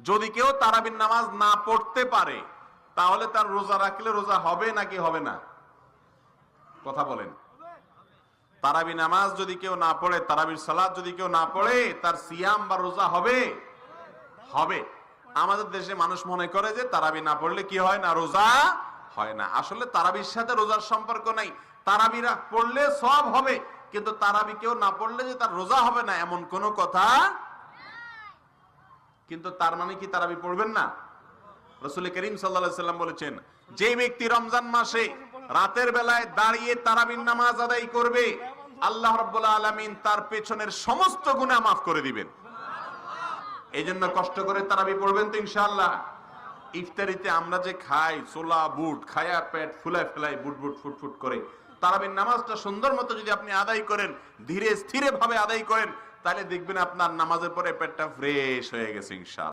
যদি কেউ তারাবির নামাজ না পড়তে পারে তাহলে তার রোজা রাখলে রোজা হবে নাকি হবে না? কথা বলেন। তারাবি নামাজ যদি কেউ না পড়ে, তারাবির সালাত যদি কেউ না পড়ে, তার সিয়াম বা রোজা হবে? হবে। আমাদের দেশে মানুষ মনে করে যে তারাবি না পড়লে কি হয় না, রোজা হয় না। আসলে তারাবির সাথে রোজার সম্পর্ক নাই। তারাবিরা পড়লে সব হবে, কিন্তু তারাবি কেউ না পড়লে যে তার রোজা হবে না এমন কোনো কথা। কিন্তু তার মানে কি তারাবি পড়বেন না? রাসূল করিম সাল্লাল্লাহু আলাইহি সাল্লাম বলেছেন, যে ব্যক্তি রমজান মাসে রাতের বেলায় দাঁড়িয়ে তারাবির নামাজ আদায় করবে, আল্লাহ রাব্বুল আলামিন তার পেছনের সমস্ত গুনাহ মাফ করে দিবেন। এই জন্য কষ্ট করে তারাবি পড়বেন তো ইনশাআল্লাহ। ইফতারিতে আমরা যে খাই ছোলা বুট, খায়া পেট ফুলায় ফেলাই বুট বুট ফুট ফুট করে, তারাবির নামাজটা সুন্দর মতো যদি আপনি আদায় করেন, ধীরে স্থিরে ভাবে আদায় করেন, তাহলে দেখবেন আপনার নামাজের পরে পেটটা ফ্রেশ হয়ে গেছে ইনশাআল্লাহ।